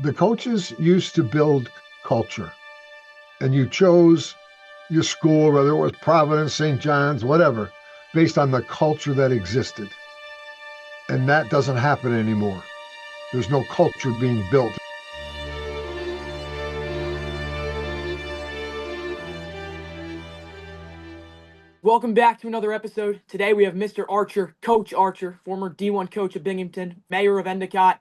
The coaches used to build culture, and you chose your school, whether it was Providence, St. John's, whatever, based on the culture that existed. And that doesn't happen anymore. There's no culture being built. Welcome back to another episode. Today we have Mr. Archer, Coach Archer, former D1 coach of Binghamton, mayor of Endicott.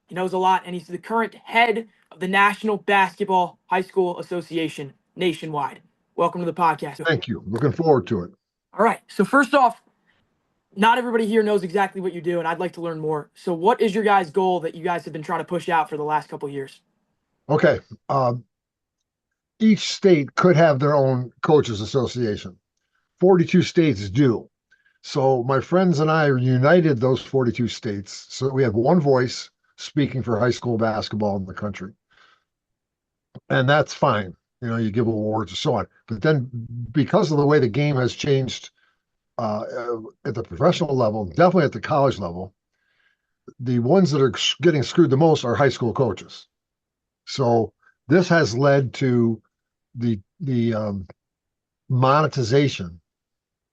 He knows a lot, and he's the current head of the National Basketball High School Association nationwide. Welcome to the podcast. Thank you. Looking forward to it. All right. So first off, not everybody here knows exactly what you do, and I'd like to learn more. So what is your guys' goal that you guys have been trying to push out for the last couple of years? Okay. Each state could have their own coaches association. 42 states do. So my friends and I united those 42 states. So we have one voice speaking for high school basketball in the country. And that's fine. You give awards and so on. But then because of the way the game has changed at the professional level, definitely at the college level, the ones that are getting screwed the most are high school coaches. So this has led to the monetization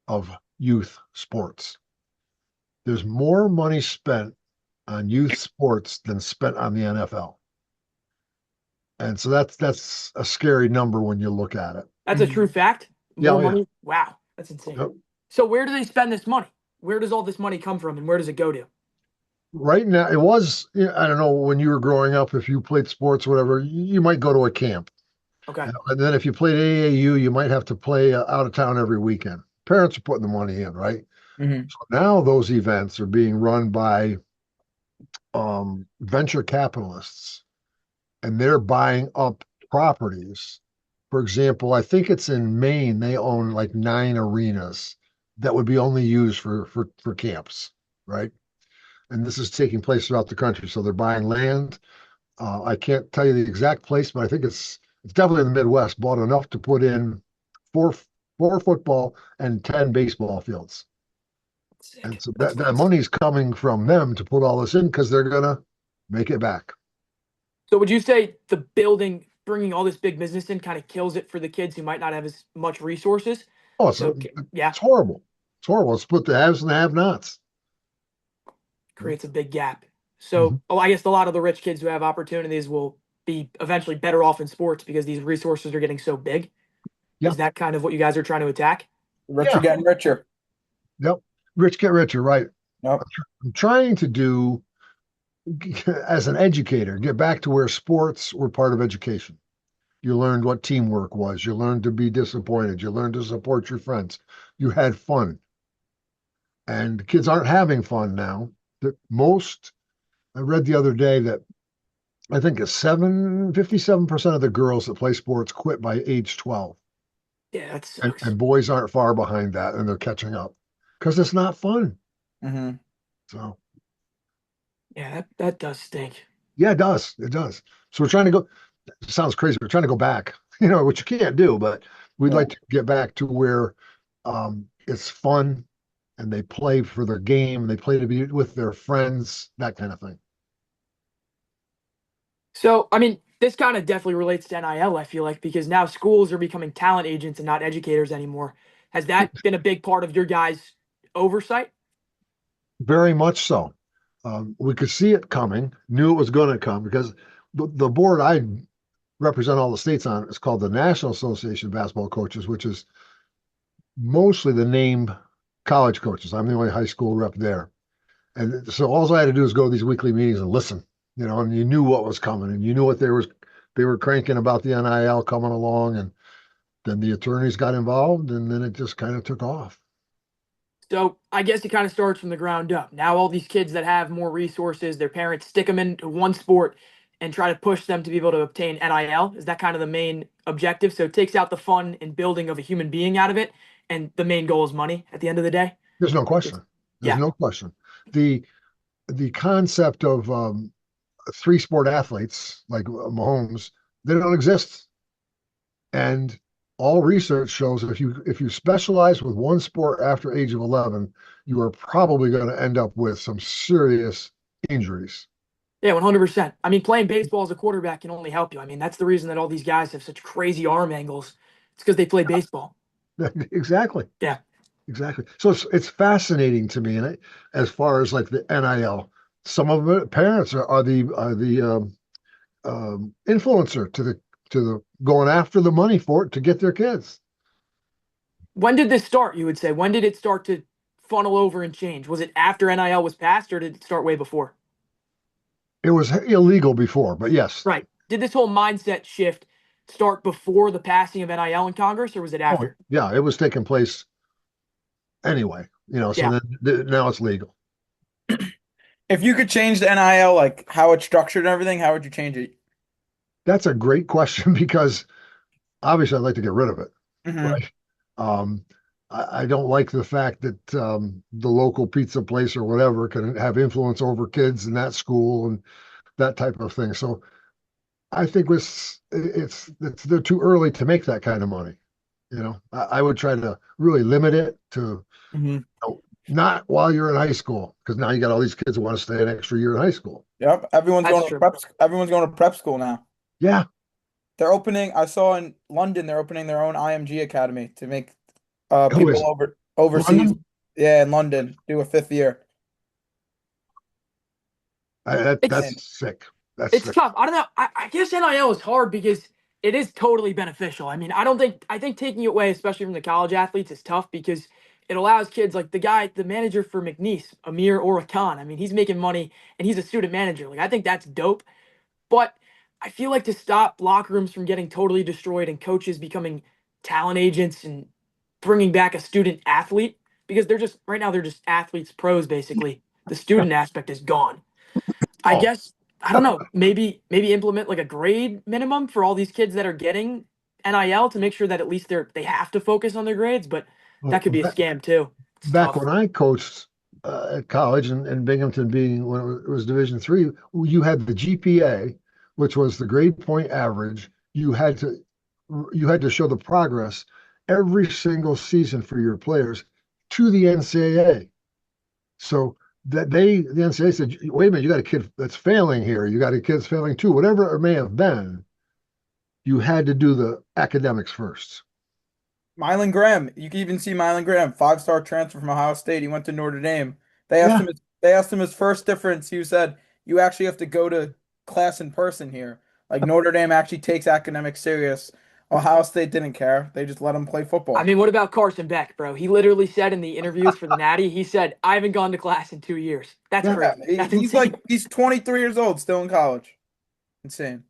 of youth sports. There's more money spent on youth sports than spent on the NFL. And so that's a scary number when you look at it. That's a true fact? More money? Yeah. Wow, that's insane. Yep. So where do they spend this money? Where does all this money come from, and where does it go to? Right now, it was, I don't know, when you were growing up, if you played sports or whatever, you might go to a camp. Okay. And then if you played AAU, you might have to play out of town every weekend. Parents are putting the money in, right? Mm-hmm. So now those events are being run by venture capitalists, and they're buying up properties. For example, I think it's in Maine, they own like 9 arenas that would be only used for camps, right? And this is taking place throughout the country. So they're buying land. I can't tell you the exact place, but I think it's definitely in the Midwest, bought enough to put in four football and 10 baseball fields. Sick. And so that money's coming from them to put all this in because they're going to make it back. So would you say the building, bringing all this big business in kind of kills it for the kids who might not have as much resources? Oh, Yeah. It's horrible. It's horrible. It's split the haves and the have-nots. Creates a big gap. So, I guess a lot of the rich kids who have opportunities will be eventually better off in sports because these resources are getting so big. Yeah. Is that kind of what you guys are trying to attack? Richer getting richer. Yep. Rich get richer, right. Yep. I'm trying to do, as an educator, get back to where sports were part of education. You learned what teamwork was. You learned to be disappointed. You learned to support your friends. You had fun. And kids aren't having fun now. I read the other day that I think 57% of the girls that play sports quit by age 12. Yeah, that sucks. And boys aren't far behind that, and they're catching up because it's not fun. Mm-hmm. So, yeah, that does stink. Yeah, it does. It does. So we're trying to go. It sounds crazy. We're trying to go back, which you can't do, but we'd like to get back to where it's fun and they play for their game. They play to be with their friends, that kind of thing. So, this kind of definitely relates to NIL, I feel like, because now schools are becoming talent agents and not educators anymore. Has that been a big part of your guys' oversight? Very much so. We could see it coming, knew it was going to come, because the board I represent all the states on is called the National Association of Basketball Coaches, which is mostly the named college coaches. I'm the only high school rep there. And so all I had to do is go to these weekly meetings and listen, and you knew what was coming, and you knew what they were cranking about the NIL coming along, and then the attorneys got involved, and then it just kind of took off. So I guess it kind of starts from the ground up. Now all these kids that have more resources, their parents stick them into one sport and try to push them to be able to obtain NIL. Is that kind of the main objective? So it takes out the fun and building of a human being out of it, and the main goal is money at the end of the day? There's no question. There's no question. The concept of 3 sport athletes like Mahomes, they don't exist. And all research shows that if you specialize with one sport after age of 11, you are probably going to end up with some serious injuries. Yeah, 100%. I mean, playing baseball as a quarterback can only help you. I mean, that's the reason that all these guys have such crazy arm angles. It's because they play baseball. Exactly. Yeah. Exactly. So it's fascinating to me, and as far as like the NIL, some of the parents are the influencer to the going after the money for it to get their kids. When did this start, you would say? When did it start to funnel over and change? Was it after NIL was passed or did it start way before? It was illegal before, but yes. Right. Did this whole mindset shift start before the passing of NIL in Congress or was it Oh, after? yeah, it was taking place anyway. So Yeah. then now it's legal. If you could change the NIL, like how it's structured and everything, how would you change it? That's a great question because obviously I'd like to get rid of it, Hmm. right? Um, I don't like the fact that the local pizza place or whatever can have influence over kids in that school and that type of thing. So I think it's they're too early to make that kind of money. I would try to really limit it to Hmm. not while you're in high school because now you got all these kids who want to stay an extra year in high school. Yep. Everyone's That's going to true. prep. Everyone's going to prep school now. Yeah, They're opening. I saw in London they're opening their own IMG academy to make who people is it? overseas. London? Yeah, in London do a fifth year. It's And That's sick. That's it's sick. tough. I don't know. I guess NIL is hard because it is totally beneficial. I mean, I think taking it away, especially from the college athletes, is tough because it allows kids like the manager for McNeese, Amir Orakan. I mean, he's making money and he's a student manager. Like, I think that's dope. But I feel like to stop locker rooms from getting totally destroyed and coaches becoming talent agents and bringing back a student athlete because they're just right now they're just athletes, pros basically. The student aspect is gone. I Oh, guess I don't know. Maybe implement like a grade minimum for all these kids that are getting NIL to make sure that at least they have to focus on their grades. But that well, could be a scam too. It's back tough. when I coached at college and Binghamton being when it was Division III, you had the GPA, which was the grade point average. You had to show the progress every single season for your players to the NCAA. So that the NCAA said, wait a minute, you got a kid that's failing here. You got a kid that's failing too, whatever it may have been. You had to do the academics first. Mylan Graham, you can even see Mylan Graham, five-star transfer from Ohio State. He went to Notre Dame. Yeah. They asked him his first difference. He said, "You actually have to go to class in person here. Like Notre Dame actually takes academics serious. Ohio State didn't care. They just let him play I football." mean, what about Carson Beck, bro? He literally said in the interviews for the Natty, he said, "I haven't gone to class in 2 years." That's Yeah. Yeah, crazy. That's insane. he's 23 years old, still in college. Insane.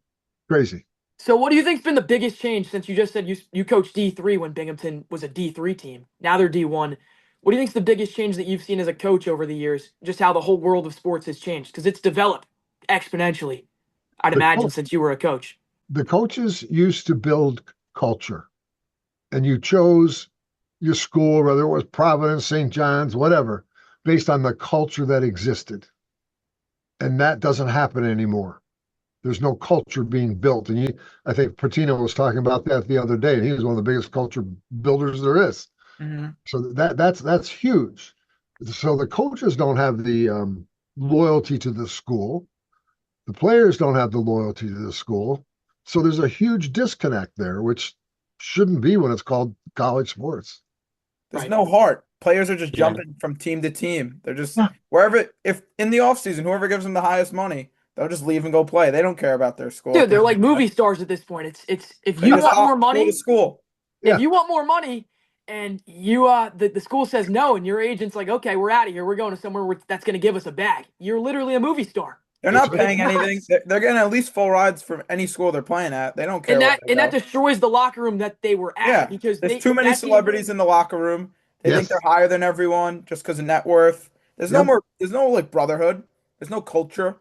Crazy. So, what do you think's been the biggest change since you just said you coached D3 when Binghamton was a D3 team? Now they're D1. What do you think's the biggest change that you've seen as a coach over the years? Just how the whole world of sports has changed because it's developed exponentially. I'd The, imagine co- since you were a coach. the coaches used to build culture, and you chose your school, whether it was Providence, St. John's, whatever, based on the culture that existed. And that doesn't happen anymore. There's no culture being built. And I think Patino was talking about that the other day, and he was one of the biggest culture builders there is. Hmm. So that's huge. So the coaches don't have the loyalty to the school. The players don't have the loyalty to the school. So there's a huge disconnect there, which shouldn't be when it's called college sports. There's Right. no heart. Players are just Yeah. jumping from team to team. They're just Yeah. wherever, if in the offseason, whoever gives them the highest money, they'll just leave and go play. They don't care about their school at Dude, the they're end of like the day. movie stars at this point. It's if They you just want hop more school to money, school. if Yeah. you want more money and the school says no and your agent's like, okay, we're out of here. We're going to somewhere that's going to give us a bag. You're literally a movie star. They're That's not right. It's paying anything. nuts. They're getting at least full rides from any school they're playing at. They don't care where they And that go. destroys the locker room that they were at Yeah, because there's they too if many that team celebrities in the locker room. They think they're Yes. higher than everyone just because of net worth. There's no Yep. more. There's no like brotherhood. There's no culture.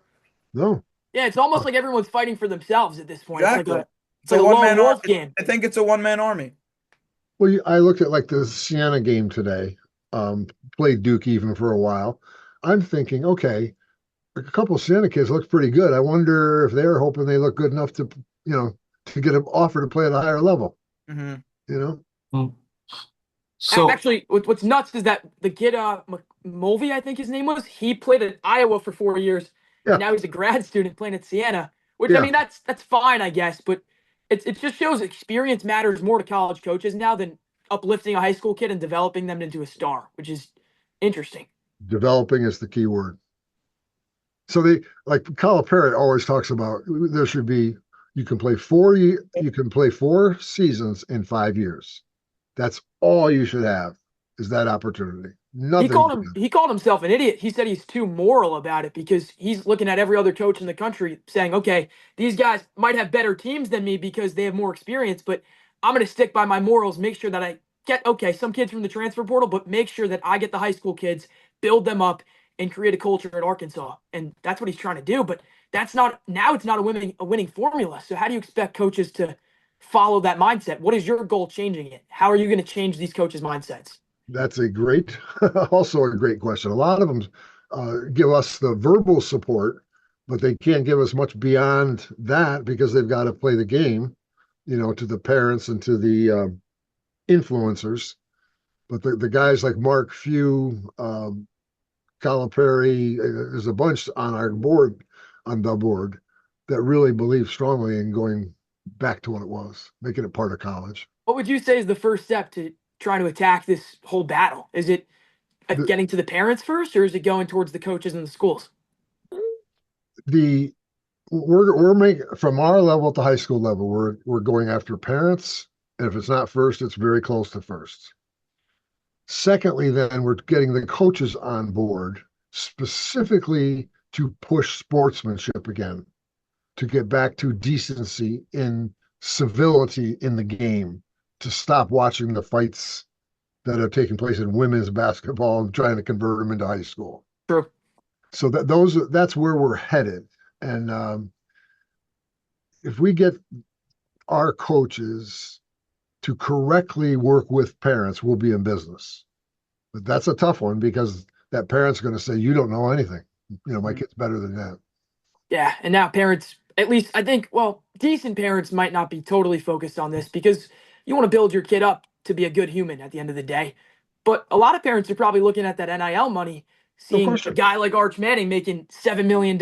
No. yeah, it's almost like everyone's fighting for themselves at this point. Exactly. It's It's like a a one lone man army. wolf game. I think it's a one-man army. Well, I looked at like the Siena game today, played Duke even for a while. I'm thinking, okay, a couple of Siena kids look pretty good. I wonder if they're hoping they look good enough to get an offer to play at a higher level, Hmm. you know? Mm. So, Actually, what's nuts is that the kid Mulvey, I think his name was, he played at Iowa for 4 years and Yeah, now he's a grad student playing at Siena. Which I yeah. mean, that's fine, I guess, but it just shows experience matters more to college coaches now than uplifting a high school kid and developing them into a star, which is interesting. Developing is the key word. So they like Calipari always talks about there should be you can play 4 seasons in 5 years. That's all you should have is that opportunity. Nothing. He called himself an idiot. He said he's too moral about it because he's looking at every other coach in the country saying, "Okay, these guys might have better teams than me because they have more experience, but I'm going to stick by my morals, make sure that I get some kids from the transfer portal, but make sure that I get the high school kids, build them up and create a culture at Arkansas." And that's what he's trying to do, but that's not now it's not a winning formula. So how do you expect coaches to follow that mindset? What is your goal changing it? How are you going to change these coaches' mindsets? That's a great, also a great question. A lot of them give us the verbal support, but they can't give us much beyond that because they've got to play the game, to the parents and to the influencers. But the guys like Mark Few, Calipari, there's a bunch on the board, that really believe strongly in going back to what it was, making it part of college. What would you say is the first step to trying to attack this whole battle? Is it The, getting to the parents first, or is it going towards the coaches and the schools? the we're making from our level at the high school level, we're going after parents, and if it's not first, it's very close to first. Secondly, then we're getting the coaches on board specifically to push sportsmanship again, to get back to decency in civility in the game, to stop watching the fights that are taking place in women's basketball and trying to convert them into high school. True. So that's where we're headed. And if we get our coaches to correctly work with parents, we'll be in business. But that's a tough one because that parent's going to say, "You don't know anything. My kid's better than that." Yeah, and now parents, at least I think, well, decent parents might not be totally focused on this because you want to build your kid up to be a good human at the end of the day. But a lot of parents are probably looking at that NIL money, No seeing a question. guy like Arch Manning making $7 million.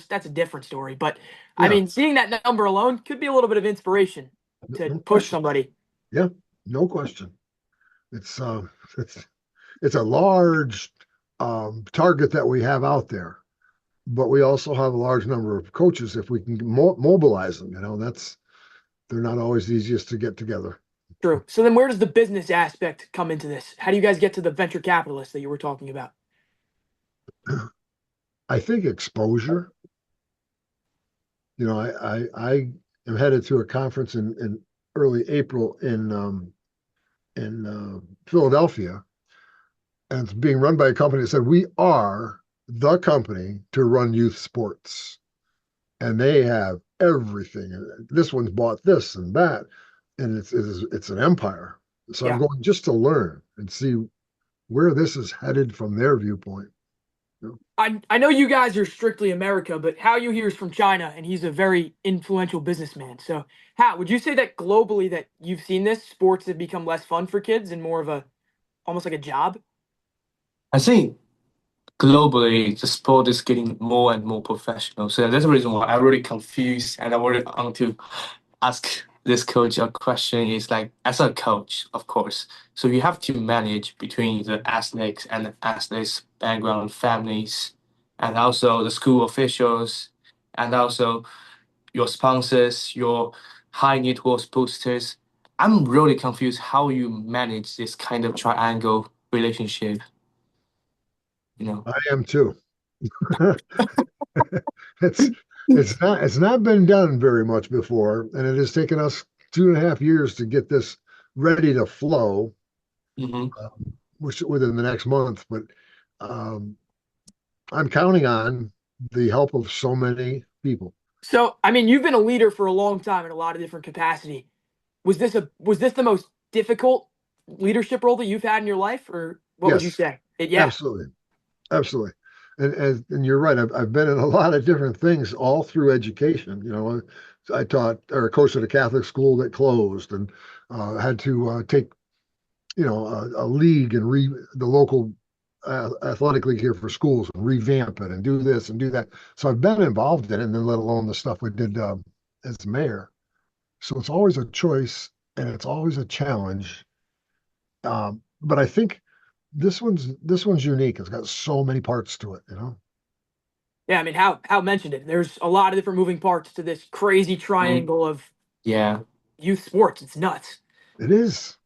That's a different story. But I Yeah. mean, seeing that number alone could be a little bit of inspiration to No push question. somebody. Yeah. No question. It's it's it's a large target that we have out there, but we also have a large number of coaches. If we can mobilize them, they're not always the easiest to get together. True. So then where does the business aspect come into this? How do you guys get to the venture capitalists that you were talking about? I think exposure. I am headed to a conference in early April in Philadelphia, and it's being run by a company that said we are the company to run youth sports, and they have everything. This one's bought this and that, and it's an empire. So I'm Yeah. going just to learn and see where this is headed from their viewpoint. I know you guys are strictly America, but Hao Yu here is from China, and he's a very influential businessman. So, Hao, would you say that globally that you've seen this sports have become less fun for kids and more of a almost like a job? I think globally the sport is getting more and more professional. So that's the reason why I'm really confused and I want to ask this coach a question is like as a coach, of course. So you have to manage between the athletes and the athletes background families and also the school officials and also your sponsors, your high net worth boosters. I'm really confused how you manage this kind of triangle relationship, you know. I am too. it's it's not been done very much before, and it has taken us 2.5 years to get this ready to flow, Hmm. which within the next month. But um, I'm counting on the help of so many people. So, I mean, you've been a leader for a long time in a lot of different capacity. Was this the most difficult leadership role that you've had in your life, or what would you Yes, say? Yeah. absolutely, absolutely. And you're right. I've been in a lot of different things all through education. I taught or coached at a Catholic school that closed, and had to take a league and the local athletic league here for schools and revamp it and do this and do that. So I've been involved in it, and then let alone the stuff we did as mayor. So it's always a choice and it's always a challenge. But I think this one's unique. It's got so many parts to it, you know. Yeah, I mean, how mentioned it. There's a lot of different moving parts to this crazy triangle of Yeah. youth sports. It's nuts. It is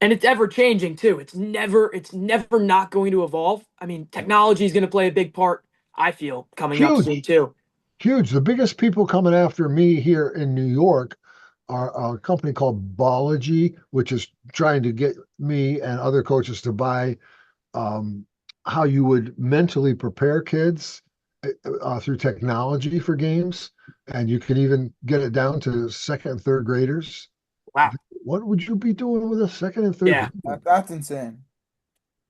And it's ever changing too. It's never not going to evolve. I mean, technology is going to play a big part, I feel, coming up soon huge, too. huge. The biggest people coming after me here in New York are a company called Bology, which is trying to get me and other coaches to buy um, how you would mentally prepare kids through technology for games, and you can even get it down to second and third graders. Wow. What would you be doing with a second and third Yeah. grader? That's insane.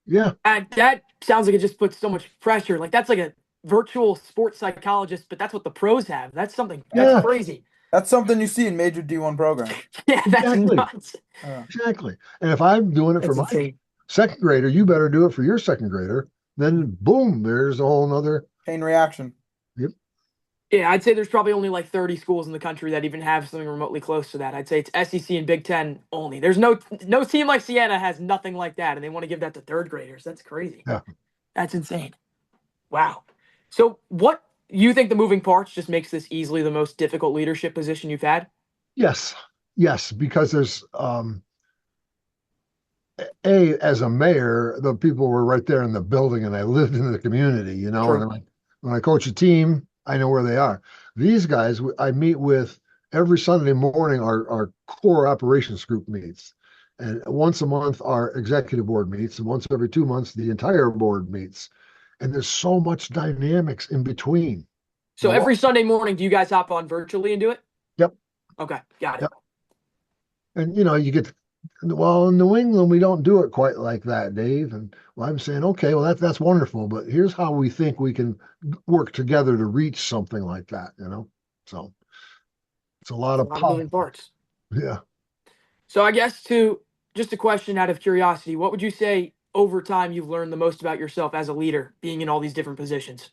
Yeah, And that sounds like it just puts so much pressure. Like that's like a virtual sports psychologist, but that's what the pros have. That's yeah, crazy. That's something you see in major D1 programs. Yeah, that's exactly, nuts. exactly. And if I'm doing it for That's my insane. second grader, you better do it for your second grader. Then boom, there's a whole nother. Chain reaction. Yep. Yeah, I'd say there's probably only like 30 schools in the country that even have something remotely close to that. I'd say it's SEC and Big Ten only. There's no team like Siena has nothing like that, and they want to give that to third graders. That's crazy. Yeah. That's insane. Wow. So what you think the moving parts just makes this easily the most difficult leadership position you've had? Yes, yes, because there's as a mayor, the people were right there in the building and I lived in the community, you know, True. and like when I coach a team, I know where they are. These guys, I meet with every Sunday morning, our core operations group meets. And once a month, our executive board meets, and once every 2 months, the entire board meets. And there's so much dynamics in between. So every Sunday morning, do you guys hop on virtually and do it? Yep. Okay, got it. Yep. And you know, you get well, in New England, we don't do it quite like that, Dave. And well, I'm saying, okay, well, that's wonderful, but here's how we think we can work together to reach something like that, you know? So it's a lot It's a of lot of moving parts. yeah. So I guess to just a question out of curiosity, what would you say over time you've learned the most about yourself as a leader, being in all these different positions?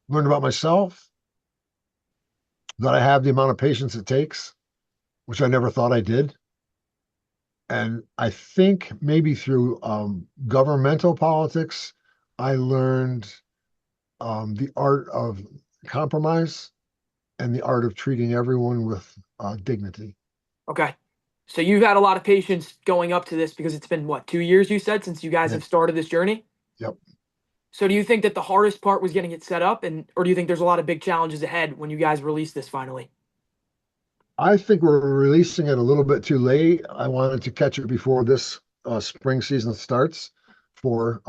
Learned about myself, that I have the amount of patience it takes, which I never thought I did. And I think maybe through governmental politics, I learned the art of compromise and the art of treating everyone with dignity. Okay. So you've had a lot of patience going up to this because it's been what, 2 years you said since you guys Yeah. have started this journey? Yep. So do you think that the hardest part was getting it set up or do you think there's a lot of big challenges ahead when you guys release this finally? I think we're releasing it a little bit too late. I wanted to catch it before this spring season starts for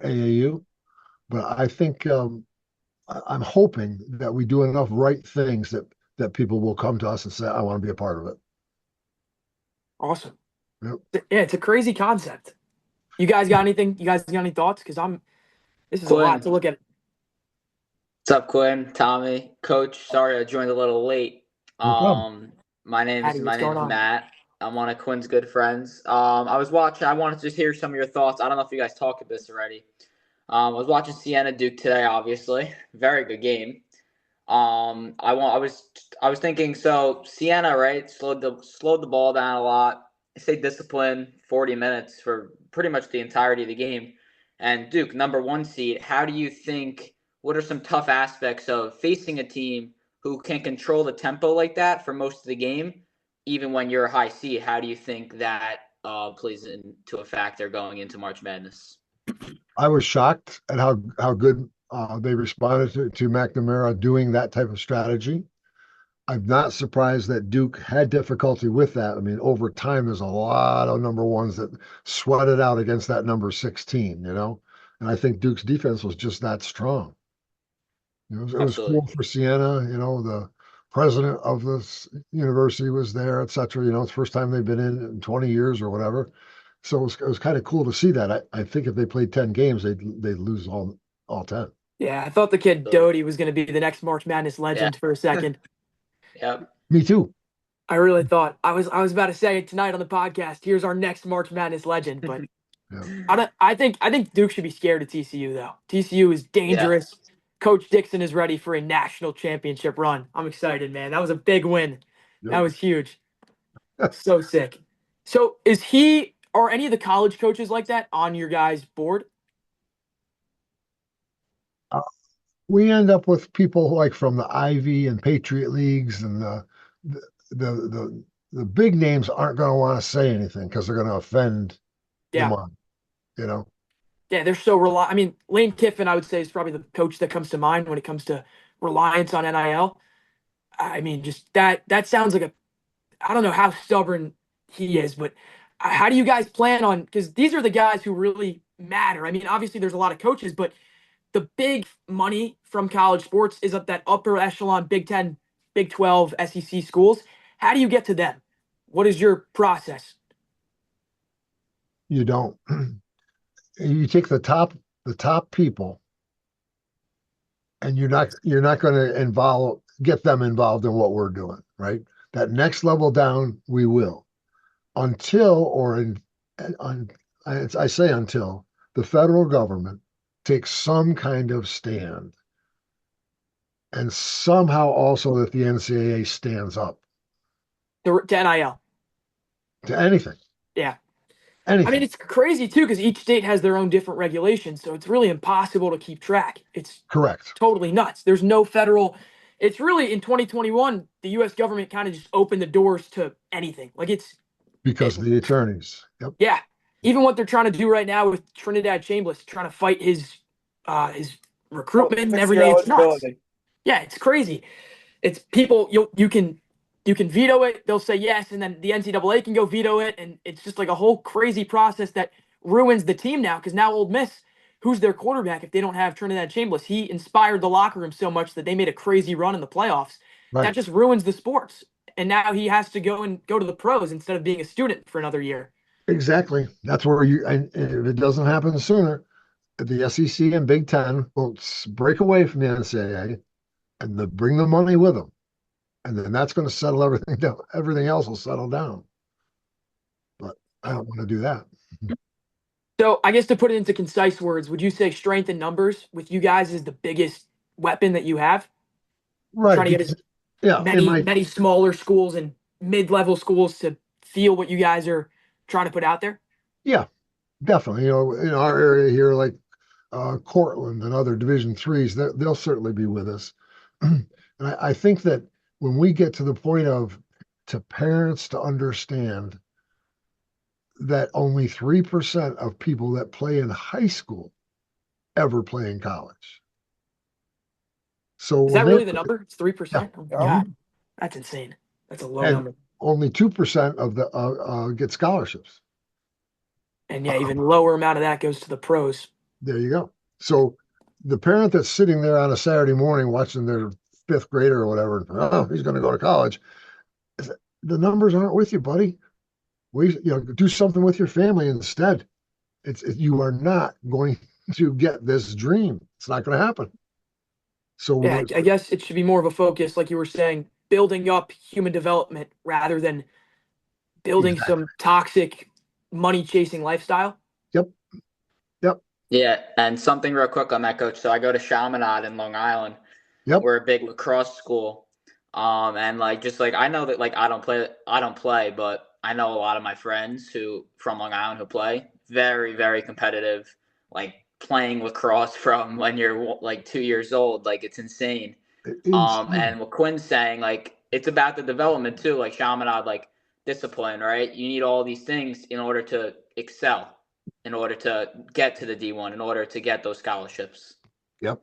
AAU, but I think I'm hoping that we do enough right things that people will come to us and say, "I want to be a part of it." Awesome. Yep. Yeah, it's a crazy concept. You guys got anything? You guys got any thoughts? Because this is a lot to look at. What's up, Quinn, Tommy, Coach? Sorry I joined a little late. No problem. My name Patty, is what's going on? Matt. I'm one of Quinn's good friends. I was watching. I wanted to just hear some of your thoughts. I don't know if you guys talked about this already. I was watching Siena Duke today. Obviously, very good game. I was thinking. So Siena, right, slowed the ball down a lot. Stayed disciplined 40 minutes for pretty much the entirety of the game. And Duke, number 1 seed. How do you think? What are some tough aspects of facing a team who can control the tempo like that for most of the game, even when you're a high seed? How do you think that plays into a factor going into March Madness? I was shocked at how good they responded to McNamara doing that type of strategy. I'm not surprised that Duke had difficulty with that. I mean, over time, there's a lot of number ones that sweated out against that number 16, you know? And I think Duke's defense was just that strong. It was cool for Siena, you know, the president of this university was there, et cetera. You know, it's the first time they've been in 20 years or whatever. So it was kind of cool to see that. I think if they played 10 games, they'd lose all 10. Yeah, I thought the kid Doty was going to be the next March Madness legend for a second. Yep. Me too. I really thought I was about to say tonight on the podcast, here's our next March Madness legend, but Yeah. I think Duke should be scared of TCU though. TCU is Yeah. dangerous. Coach Dixon is ready for a national championship run. I'm excited, man. That was a big win. That Yep. was huge. So sick. So is he or any of the college coaches like that on your guys' board? Uh, we end up with people like from the Ivy and Patriot leagues, and the the the, the big names aren't going to want to say anything because they're going to offend the Yeah. money. You know, Yeah, they're so I mean, Lane Kiffin, I would say, is probably the coach that comes to mind when it comes to reliance on NIL. I mean, just that sounds like a I don't know how stubborn he is, but how do you guys plan on because these are the guys who really matter. I mean, obviously there's a lot of coaches, but the big money from college sports is at that upper echelon Big 10, Big 12, SEC schools. How do you get to them? What is your process? you don't. You take the top people, and you're not going to get them involved in what we're doing, right? That next level down, we will until or in on I say until the federal government takes some kind of stand, and somehow also that the NCAA stands up To NIL. to anything, Yeah. I mean, anything. it's crazy too because each state has their own different regulations, so it's really impossible to keep track. It's Correct. totally nuts. There's no federal. It's really in 2021, the U.S. government kind of just opened the doors to anything. Like Because it, of the attorneys. Yep. yeah. Even what they're trying to do right now with Trinidad Chambliss, trying to fight his Oh, recruitment and 6-year everything. It's nuts. eligibility. Yeah, it's crazy. It's people you can veto it. They'll say yes, and then the NCAA can go veto it, and it's just like a whole crazy process that ruins the team now. Because now Ole Miss, who's their quarterback if they don't have Trinidad Chambliss? He inspired the locker room so much that they made a crazy run in the playoffs. That Right. just ruins the sports. And now he has to go to the pros instead of being a student for another year. Exactly. That's where and if it doesn't happen sooner, the SEC and Big Ten will break away from the NCAA and bring the money with them. And then that's going to settle everything down. Everything else will settle down. But I don't want to do that. So I guess to put it into concise words, would you say strength in numbers with you guys is the biggest weapon that you have? Right. Trying to get as Because, yeah, in my many smaller schools and mid-level schools to feel what you guys are trying to put out there? yeah, definitely. In our area here, like Cortland and other Division threes, they'll certainly be with us. And I think that when we get to the point of to parents to understand that only 3% of people that play in high school ever play in college. So Is when that they, really the number? It's yeah, 3%? Oh my Yeah. God. That's insane. That's a low and number. only 2% of the get scholarships. And yeah, even lower amount of that goes to the pros. There you go. So the parent that's sitting there on a Saturday morning watching their fifth grader or whatever, oh, he's going to go to college. The numbers aren't with you, buddy. Do something with your family instead. You are not going to get this dream. It's not going to happen. So Yeah, we're I guess it should be more of a focus, like you were saying, building up human development rather than building exactly. some toxic money chasing lifestyle. Yep. Yep. Yeah, and something real quick on that, coach. So I go to Chaminade in Long Island. Yep. We're a big lacrosse school. And just like I know that like I don't play, but I know a lot of my friends who from Long Island who play. Very, very competitive, like playing lacrosse from when you're like 2 years old. Like it's insane. Insane. And what Quinn's saying, like it's about the development too, like Chaminade, like discipline, right? You need all these things in order to excel, in order to get to the D1, in order to get those scholarships. Yep.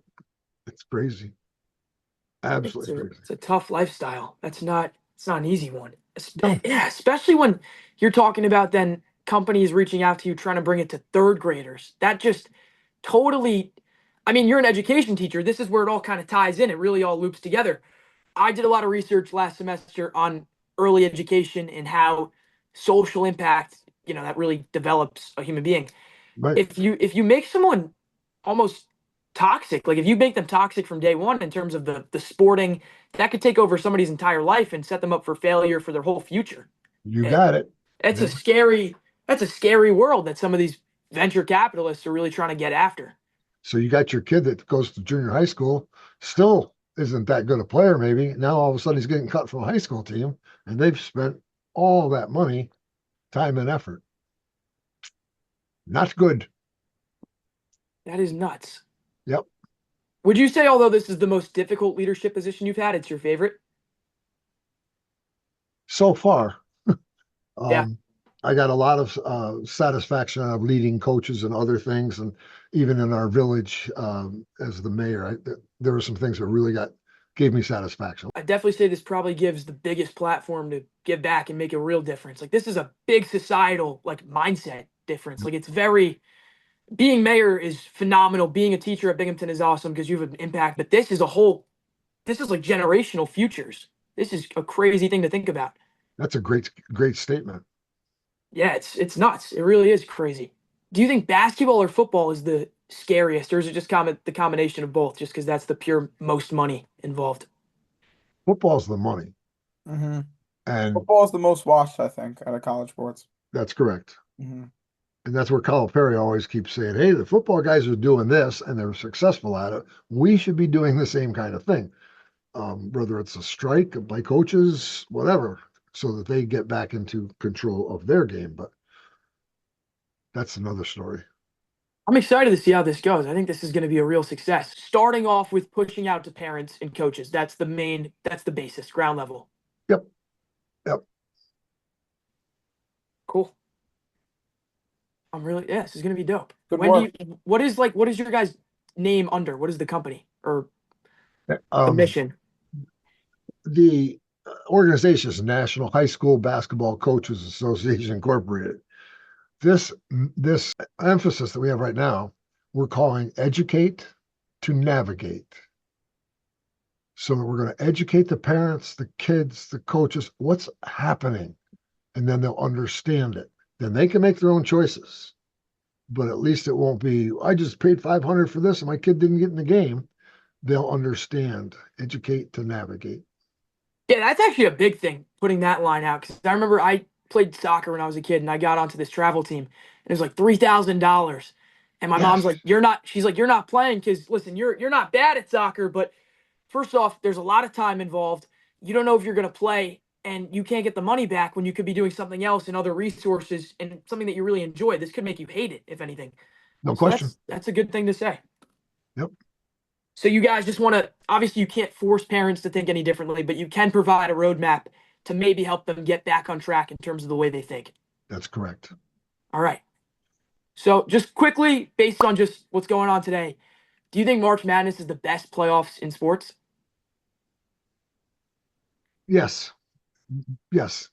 It's crazy. Absolutely crazy. It's a tough lifestyle. It's not an easy one. No. Yeah, especially when you're talking about then companies reaching out to you trying to bring it to third graders. That just totally I mean, you're an education teacher. This is where it all kind of ties in. It really all loops together. I did a lot of research last semester on early education and how social impact, that really develops a human being. Right. If you make someone almost toxic, like if you make them toxic from day one in terms of the sporting, that could take over somebody's entire life and set them up for failure for their whole future. You And got it. it's Yeah. a scary that's a scary world that some of these venture capitalists are really trying to get after. So you got your kid that goes to junior high school, still isn't that good a player, maybe. Now all of a sudden he's getting cut from a high school team, and they've spent all that money, time, and effort. Not good. That is nuts. Yep. Would you say, although this is the most difficult leadership position you've had, it's your favorite? So far, Yeah. I got a lot of satisfaction out of leading coaches and other things, and even in our village as the mayor, there were some things that really gave me satisfaction. I definitely say this probably gives the biggest platform to give back and make a real difference. Like this is a big societal like mindset difference. Like it's very being mayor is phenomenal. Being a teacher at Binghamton is awesome because you have an impact. But this is like generational futures. This is a crazy thing to think about. That's a great statement. Yeah, it's nuts. It really is crazy. Do you think basketball or football is the scariest, or is it just the combination of both? Just because that's the pure most money involved. Football's the money, Mm-hmm. and Football is the most watched, I think, out of college sports. that's correct. Mm-hmm. And that's where Calipari always keeps saying, hey, the football guys are doing this and they're successful at it. We should be doing the same kind of thing, whether it's a strike by coaches, whatever, so that they get back into control of their game. But that's another story. I'm excited to see how this goes. I think this is going to be a real success. Starting off with pushing out to parents and coaches. That's the basis, ground level. Yep. Cool. This is going to be dope. Good work. What is your guys' name under? What is the company or the Um, mission? the organization is National High School Basketball Coaches Association Incorporated. This emphasis that we have right now, we're calling educate to navigate. So that we're going to educate the parents, the kids, the coaches, what's happening, and then they'll understand it. Then they can make their own choices. But at least it won't be, I just paid $500 for this and my kid didn't get in the game. They'll understand, educate to navigate. Yeah, that's actually a big thing, putting that line out. Because I remember I played soccer when I was a kid, and I got onto this travel team, and it was like $3,000. And my mom's like, she's like, you're not playing because, listen, you're not bad at soccer, but first off, there's a lot of time involved. You don't know if you're going to play, and you can't get the money back when you could be doing something else and other resources and something that you really enjoy. This could make you hate it, if anything. No question. That's a good thing to say. Yep. So you guys just want to, obviously you can't force parents to think any differently, but you can provide a roadmap to maybe help them get back on track in terms of the way they think. That's correct. All right. So just quickly, based on just what's going on today, do you think March Madness is the best playoffs in sports? Yes. Yes.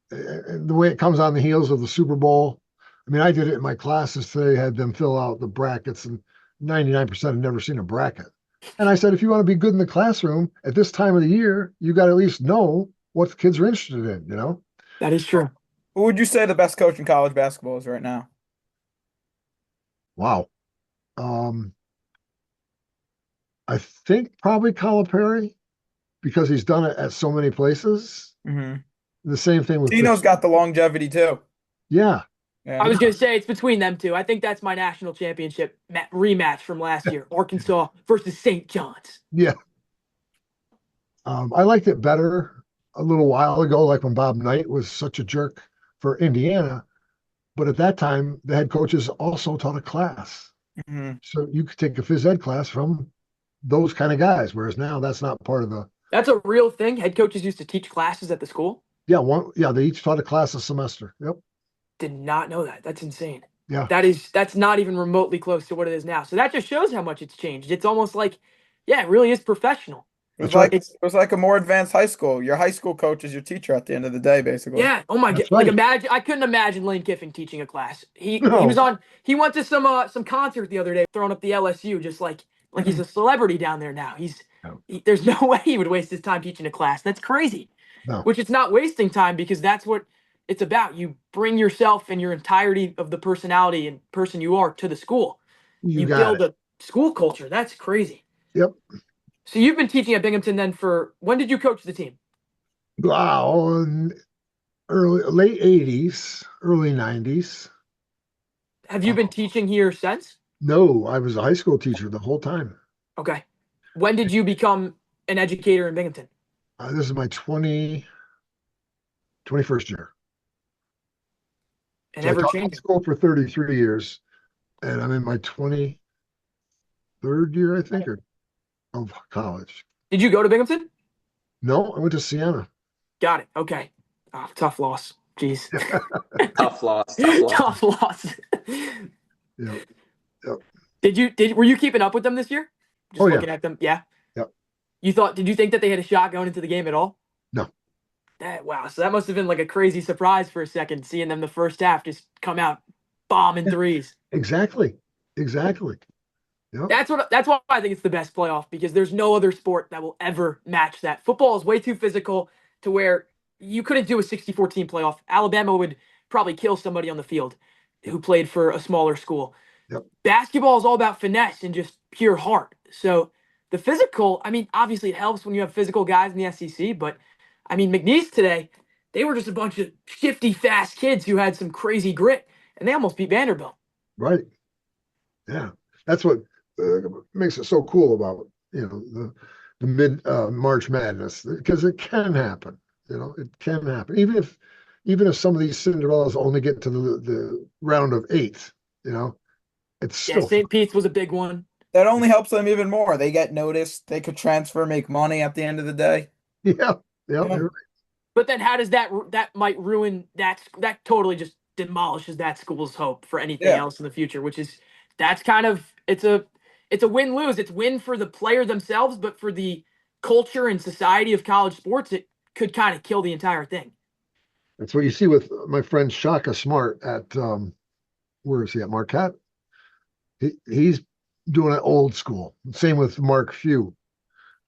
The way it comes on the heels of the Super Bowl. I mean, I did it in my classes today, had them fill out the brackets, and 99% have never seen a bracket. And I said, if you want to be good in the classroom at this time of the year, you got to at least know what the kids are interested in, you know? That is true. Who would you say the best coach in college basketball is right now? Wow. I think probably Calipari because he's done it at so many places. Mm-hmm. The same thing with Tino's got the longevity too. Yeah. Yeah. I was going to say it's between them two. I think that's my national championship rematch from last year. Arkansas versus St. John's. Yeah. I liked it better a little while ago, like when Bob Knight was such a jerk for Indiana. But at that time, the head coaches also taught a class. Mm-hmm. So you could take a phys ed class from those kind of guys, whereas now that's not part of the. That's a real thing. Head coaches used to teach classes at the school. Yeah, they each taught a class a semester. Yep. Did not know that. That's insane. Yeah. That's not even remotely close to what it is now. So that just shows how much it's changed. It's almost like, yeah, it really is professional. It was That's right. like it was like a more advanced high school. Your high school coach is your teacher at the end of the day, basically. Yeah. Oh my God. That's Like right. imagine. I couldn't imagine Lane Kiffin teaching a class. He No. was on. He went to some concert the other day, throwing up the LSU, just like he's a celebrity down there now. No. There's no way he would waste his time teaching a class. That's crazy. No. Which it's not wasting time because that's what it's about. You bring yourself and your entirety of the personality and person you are to the school. You got build it. a school culture. That's crazy. Yep. So you've been teaching at Binghamton then when did you coach the team? Wow. Late 80s, early 90s. Have you been teaching here since? No, I was a high school teacher the whole time. Okay. When did you become an educator in Binghamton? This is my 21st year. And So I ever taught high changing. school for 33 years, and I'm in my 23rd year, I think, of college. Did you go to Binghamton? No, I went to Siena. Got it. Okay. Oh, tough loss. Jeez. Tough loss. Tough loss. Tough loss. Yeah. Were you keeping up with them this year? Just Oh, yeah. looking at them. Yeah. Yep. Did you think that they had a shot going into the game at all? No. Wow. So that must have been like a crazy surprise for a second, seeing them the first half just come out bombing threes. Exactly. Exactly. Yep. That's why I think it's the best playoff, because there's no other sport that will ever match that. Football is way too physical to where you couldn't do a 64 team playoff. Alabama would probably kill somebody on the field who played for a smaller school. Yep. Basketball is all about finesse and just pure heart. So the physical, I mean, obviously it helps when you have physical guys in the SEC, but I mean, McNeese today, they were just a bunch of shifty, fast kids who had some crazy grit, and they almost beat Vanderbilt. Right. Yeah. That's what makes it so cool about, the mid March Madness, because it can happen. It can happen. Even if some of these Cinderellas only get to the round of 8, it's Yeah, still St. Pete's was a big one. That only helps them even more. They get noticed. They could transfer, make money at the end of the day. Yeah. Yeah. You're right. But then how does that might ruin that totally just demolishes that school's hope for anything Yeah. else in the future, which is that's kind of it's a win-lose. It's win for the player themselves, but for the culture and society of college sports, it could kind of kill the entire thing. That's what you see with my friend Shaka Smart at where is he at Marquette? He's doing it old school. Same with Mark Few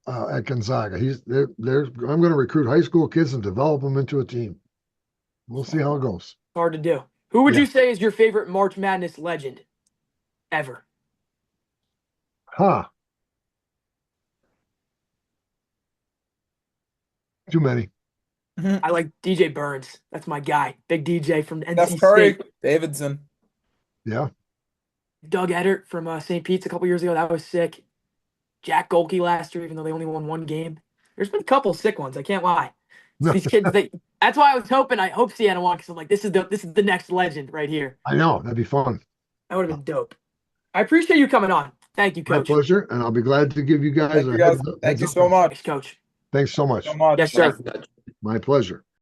at Gonzaga. I'm going to recruit high school kids and develop them into a team. We'll see how it goes. Hard to do. Who would Yeah. you say is your favorite March Madness legend ever? Huh. Too many. I like DJ Burns. That's my guy. Big DJ from NC Steph Curry, State. Davidson. Yeah. Doug Eddert from St. Pete's a couple years ago. That was sick. Jack Golke last year, even though they only won one game. There's been a couple sick ones. I can't lie. It's these kids. That's why I was hoping. I hope Siena won, because I'm like, this is the next legend right here. I know. That'd be fun. That would have been dope. I appreciate you coming on. Thank you, My Coach. pleasure. And I'll be glad to give you guys Thank a you guys. heads up. Thank you so much. Thanks, Coach. Thanks so much. So much. Yes, sir. Thanks, Coach. My pleasure.